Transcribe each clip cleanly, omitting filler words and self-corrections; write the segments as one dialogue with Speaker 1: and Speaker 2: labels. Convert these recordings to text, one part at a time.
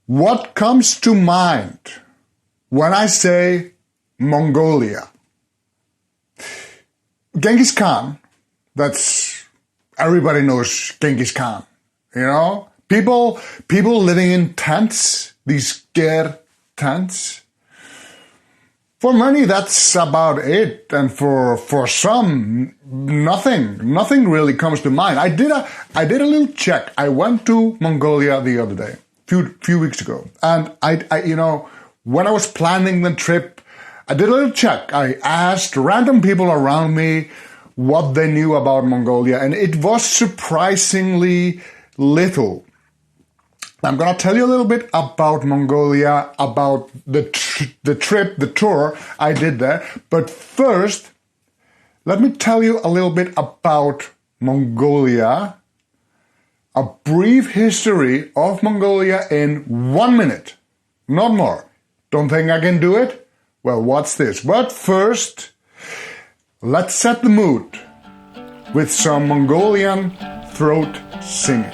Speaker 1: What comes to mind when I say Mongolia? Genghis Khan, everybody knows Genghis Khan, you know? People living in tents, these scared tents. For many, that's about it. And for some, nothing really comes to mind. I did a little check. I went to Mongolia the other day, few weeks ago. And when I was planning the trip, I did a little check. I asked random people around me what they knew about Mongolia, and it was surprisingly little. I'm going to tell you a little bit about Mongolia, about the tour I did there. But first, let me tell you a little bit about Mongolia, a brief history of Mongolia in 1 minute, not more. Don't think I can do it? Well, what's this? But first, let's set the mood with some Mongolian throat singing.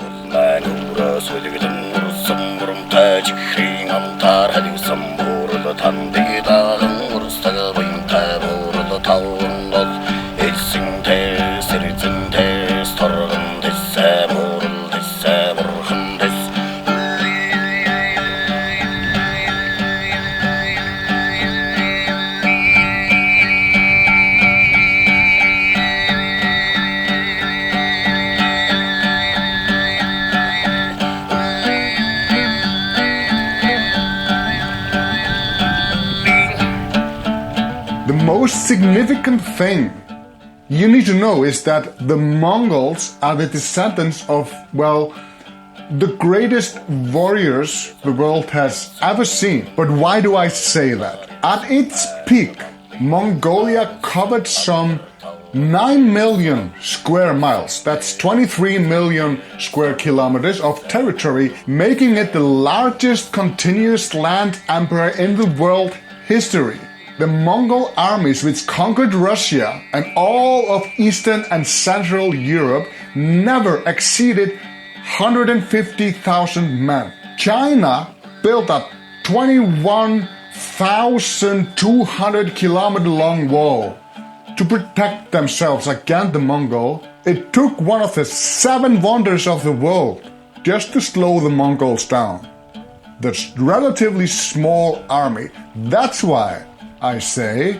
Speaker 1: The most significant thing you need to know is that the Mongols are the descendants of, the greatest warriors the world has ever seen. But why do I say that? At its peak, Mongolia covered some 9 million square miles. That's 23 million square kilometers of territory, making it the largest continuous land empire in the world history. The Mongol armies, which conquered Russia and all of Eastern and Central Europe, never exceeded 150,000 men. China built a 21,200 kilometer long wall to protect themselves against the Mongol. It took one of the 7 wonders of the world just to slow the Mongols down. The relatively small army. That's why I say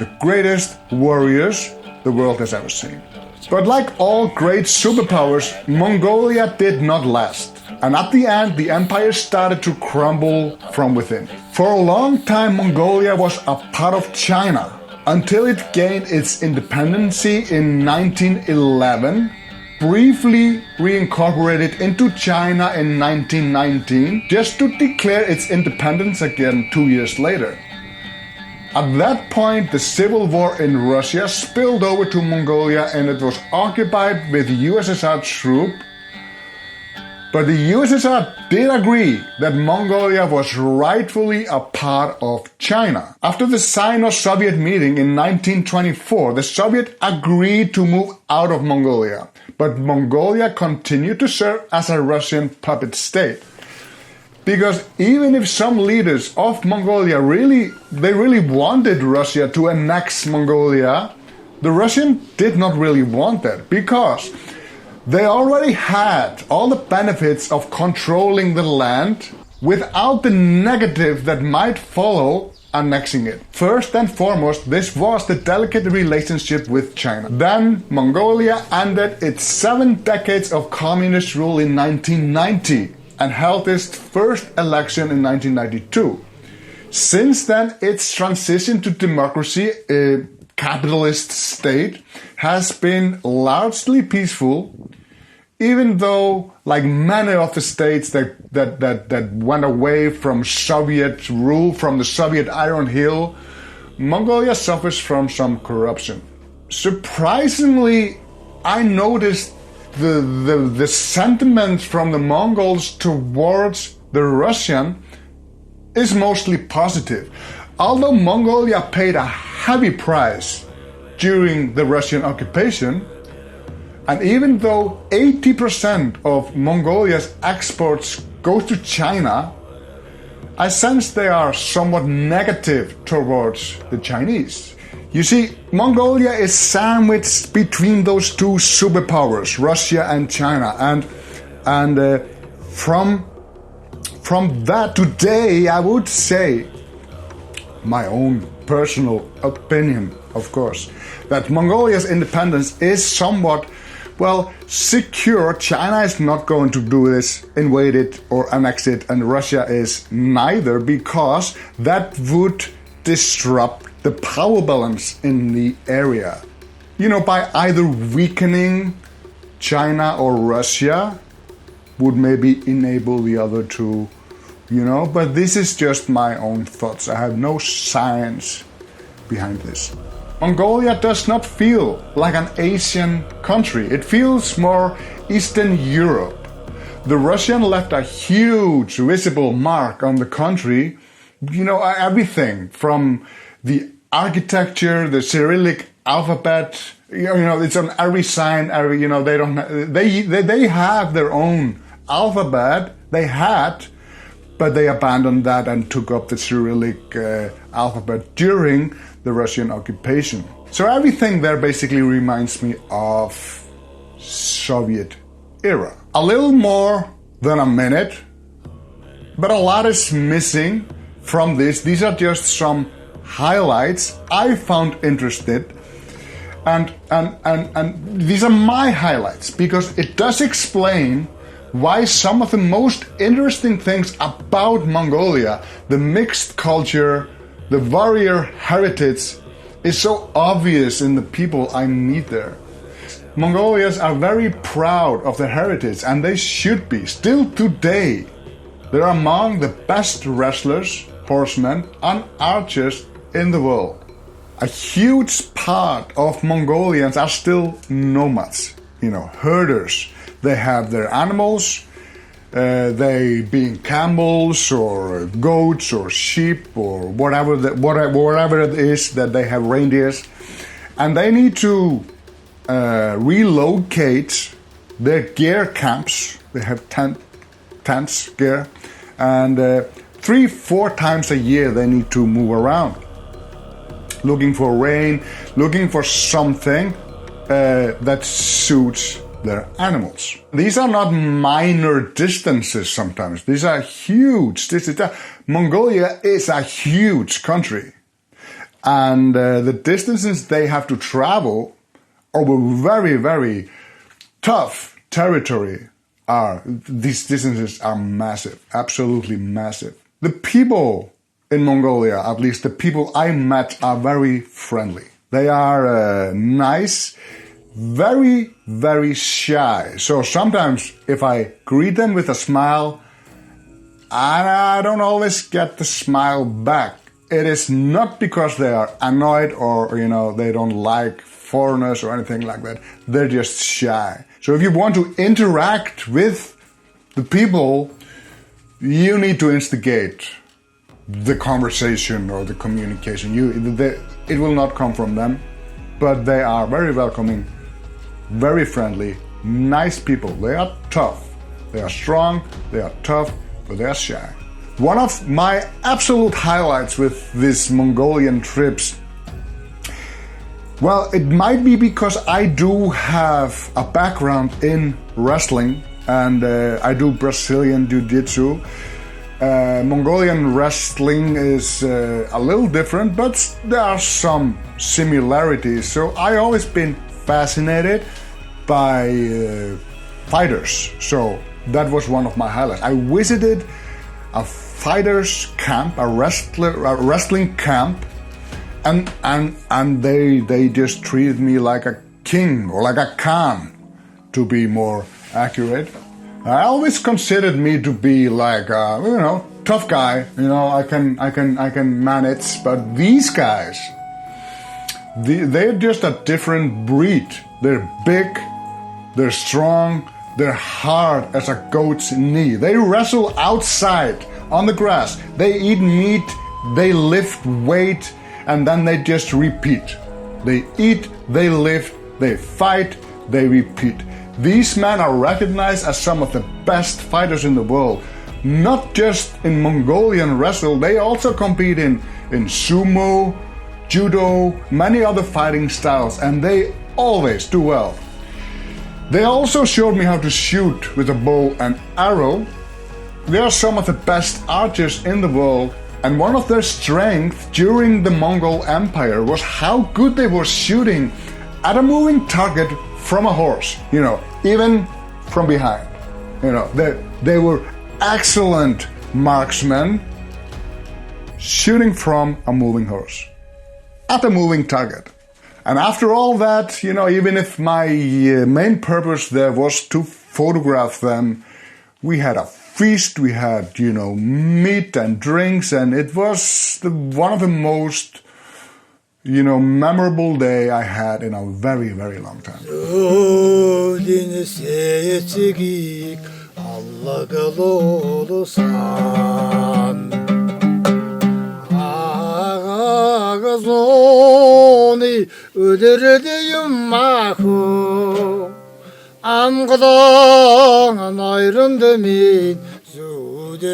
Speaker 1: the greatest warriors the world has ever seen. But like all great superpowers, Mongolia did not last. And at the end, the empire started to crumble from within. For a long time, Mongolia was a part of China until it gained its independence in 1911, briefly reincorporated into China in 1919, just to declare its independence again 2 years later. At that point, the civil war in Russia spilled over to Mongolia and it was occupied with USSR troops. But the USSR did agree that Mongolia was rightfully a part of China. After the Sino-Soviet meeting in 1924, the Soviets agreed to move out of Mongolia. But Mongolia continued to serve as a Russian puppet state. Because even if some leaders of Mongolia really wanted Russia to annex Mongolia, the Russians did not really want that because they already had all the benefits of controlling the land without the negative that might follow annexing it. First and foremost, this was the delicate relationship with China. Then Mongolia ended its 7 decades of communist rule in 1990. And held its first election in 1992. Since then, its transition to democracy, a capitalist state, has been largely peaceful, even though, like many of the states that went away from Soviet rule, from the Soviet Iron Heel, Mongolia suffers from some corruption. Surprisingly, I noticed the sentiment from the Mongols towards the Russian is mostly positive. Although Mongolia paid a heavy price during the Russian occupation, and even though 80% of Mongolia's exports go to China, I sense they are somewhat negative towards the Chinese. You see, Mongolia is sandwiched between those two superpowers, Russia and China, and from that today, I would say, my own personal opinion, of course, that Mongolia's independence is somewhat, well, secure. China is not going to do this, invade it or annex it, and Russia is neither, because that would disrupt the power balance in the area. You know, by either weakening China or Russia would maybe enable the other to, you know, but this is just my own thoughts. I have no science behind this. Mongolia does not feel like an Asian country. It feels more Eastern Europe. The Russian left a huge visible mark on the country. You know, everything from the architecture, the Cyrillic alphabet, you know, it's on every sign, every, you know, they have their own alphabet. They had, but they abandoned that and took up the Cyrillic alphabet during the Russian occupation. So everything there basically reminds me of Soviet era. A little more than a minute, but a lot is missing from this. These are just some highlights I found interesting, and these are my highlights because it does explain why some of the most interesting things about Mongolia, the mixed culture, the warrior heritage, is so obvious in the people I meet there. Mongolians are very proud of their heritage, and they should be. Still today, they're among the best wrestlers, horsemen, and archers in the world. A huge part of Mongolians are still nomads, you know, herders. They have their animals, they being camels or goats or sheep or whatever it is that they have reindeers, and they need to relocate their gear camps. They have tents, gear, and 3-4 times a year they need to move around, looking for rain, looking for something that suits their animals. These are not minor distances sometimes. These are huge distances. Mongolia is a huge country. And the distances they have to travel over very, very tough territory these distances are massive, absolutely massive. The people in Mongolia, at least the people I met, are very friendly. They are nice, very, very shy. So sometimes if I greet them with a smile, I don't always get the smile back. It is not because they are annoyed or, you know, they don't like foreigners or anything like that. They're just shy. So if you want to interact with the people, you need to instigate the conversation or the communication. It will not come from them, but they are very welcoming, very friendly, nice people. They are tough. They are strong, they are tough, but they are shy. One of my absolute highlights with these Mongolian trips, well, it might be because I do have a background in wrestling and I do Brazilian Jiu-Jitsu. Mongolian wrestling is a little different, but there are some similarities. So I always been fascinated by fighters. So that was one of my highlights. I visited a fighters camp, a wrestling camp, and they just treated me like a king or like a khan, to be more accurate. I always considered me to be like a, tough guy. I can manage. But these guys, they're just a different breed. They're big, they're strong, they're hard as a goat's knee. They wrestle outside on the grass. They eat meat, they lift weight, and then they just repeat. They eat, they lift, they fight, they repeat. These men are recognized as some of the best fighters in the world. not just in Mongolian wrestle, they also compete in sumo, judo, many other fighting styles, and they always do well. They also showed me how to shoot with a bow and arrow. They are some of the best archers in the world, and one of their strengths during the Mongol Empire was how good they were shooting at a moving target from a horse, even from behind. They were excellent marksmen shooting from a moving horse at a moving target. And after all that, even if my main purpose there was to photograph them, we had a feast, we had, meat and drinks, and it was one of the most, memorable day I had in a very, very long time.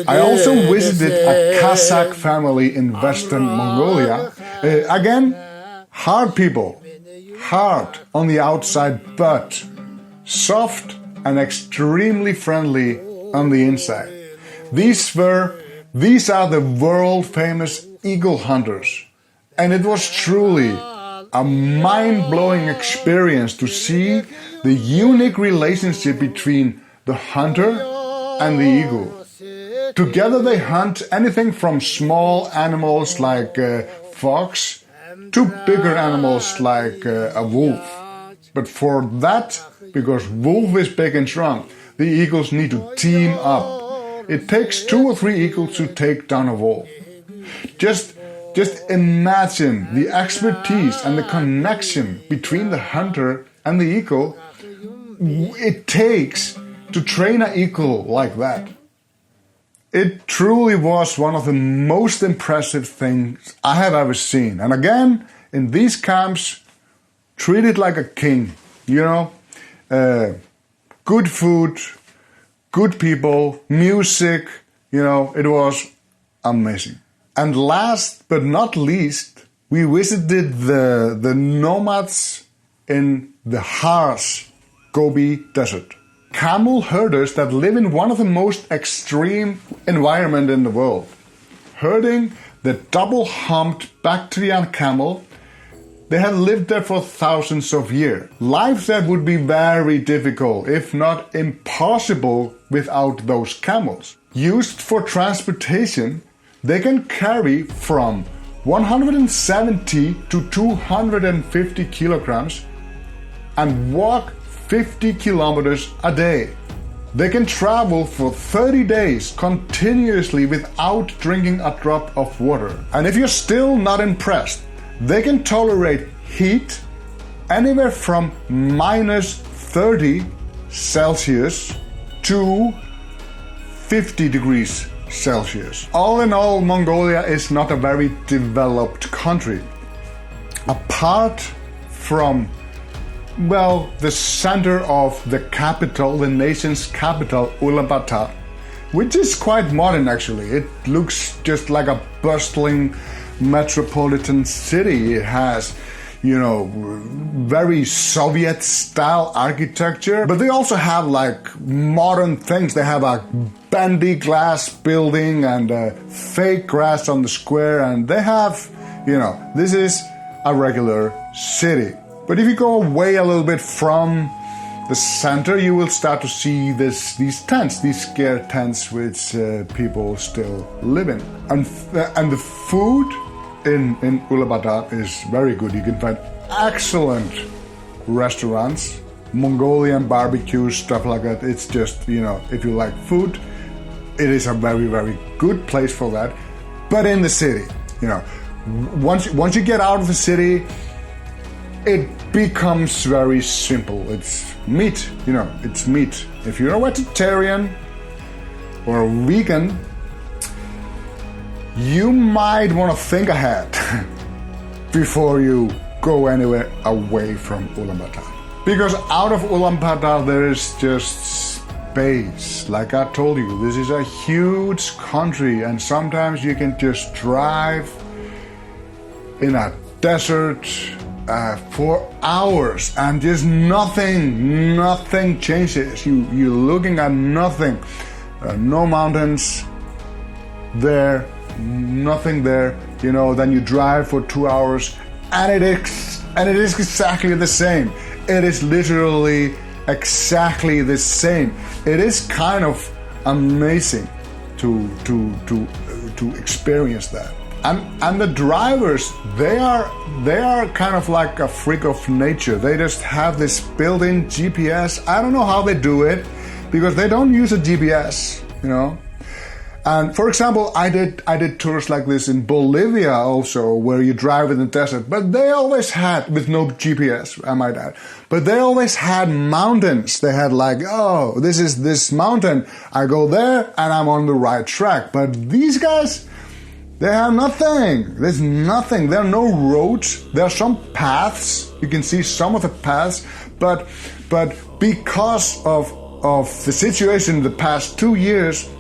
Speaker 1: I also visited a Kazakh family in Western Mongolia. Again, hard people, hard on the outside, but soft and extremely friendly on the inside. These are the world famous eagle hunters. And it was truly a mind-blowing experience to see the unique relationship between the hunter and the eagle. Together they hunt anything from small animals like fox to bigger animals like a wolf. But for that, because wolf is big and strong, the eagles need to team up. It takes 2 or 3 eagles to take down a wolf. Just imagine the expertise and the connection between the hunter and the eagle it takes to train an eagle like that. It truly was one of the most impressive things I have ever seen. And again, in these camps, treated like a king, good food, good people, music, it was amazing. And last but not least, we visited the nomads in the harsh Goby desert. Camel herders that live in one of the most extreme environments in the world. Herding the double-humped Bactrian camel, they have lived there for thousands of years. Life there would be very difficult, if not impossible, without those camels. Used for transportation, they can carry from 170 to 250 kilograms and walk 50 kilometers a day. They can travel for 30 days continuously without drinking a drop of water. And if you're still not impressed, they can tolerate heat anywhere from minus 30 Celsius to 50 degrees Celsius. All in all, Mongolia is not a very developed country. Apart from, the center of the capital, the nation's capital, Ulaanbaatar, which is quite modern actually. It looks just like a bustling metropolitan city. It has, very Soviet-style architecture, but they also have modern things. They have a bendy glass building and fake grass on the square, and they have, this is a regular city. But if you go away a little bit from the center, you will start to see these tents, these scare tents, which people still live in. And the food in Ulaanbaatar is very good. You can find excellent restaurants, Mongolian barbecues, stuff like that. It's just, if you like food, it is a very, very good place for that. But in the city, once you get out of the city, it becomes very simple. It's meat, it's meat. If you're a vegetarian or a vegan, you might want to think ahead before you go anywhere away from Ulaanbaatar. Because out of Ulaanbaatar there is just space. Like I told you, this is a huge country, and sometimes you can just drive in a desert for hours and just nothing changes. You're looking at nothing. No mountains there, nothing there. You know, then you drive for 2 hours and it is exactly the same. It is literally exactly the same. It is kind of amazing to experience that. And the drivers, they are kind of like a freak of nature. They just have this built-in GPS. I don't know how they do it, because they don't use a GPS, you know. And for example, I did tours like this in Bolivia also, where you drive in the desert, but they always had, with no GPS, I might add, but they always had mountains. They had like, oh, this is this mountain. I go there and I'm on the right track. But these guys, they have nothing. There's nothing. There are no roads. There are some paths. You can see some of the paths, but because of the situation in the past 2 years,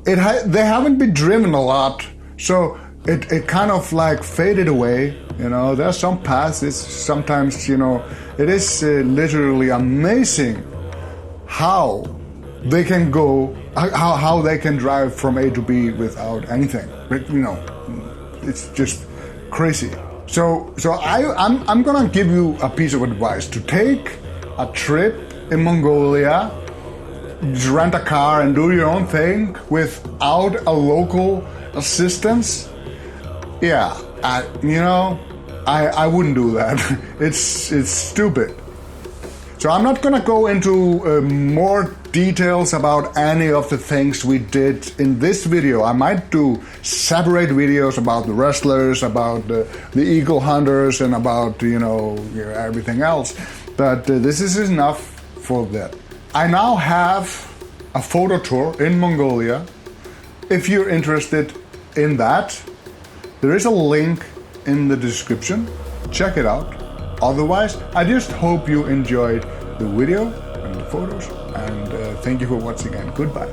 Speaker 1: they haven't been driven a lot, so it kind of like faded away. You know, there are some paths. It's sometimes, you know, it is literally amazing how they can go, how they can drive from A to B without anything. But, you know, it's just crazy. So I'm gonna give you a piece of advice to take a trip in Mongolia. Just rent a car and do your own thing without a local assistance. Yeah, I wouldn't do that. It's stupid. So I'm not gonna go into more details about any of the things we did in this video. I might do separate videos about the wrestlers, about the eagle hunters, and about everything else. But this is enough for that. I now have a photo tour in Mongolia. If you're interested in that, there is a link in the description. Check it out. Otherwise, I just hope you enjoyed the video and the photos, and thank you for watching, and goodbye.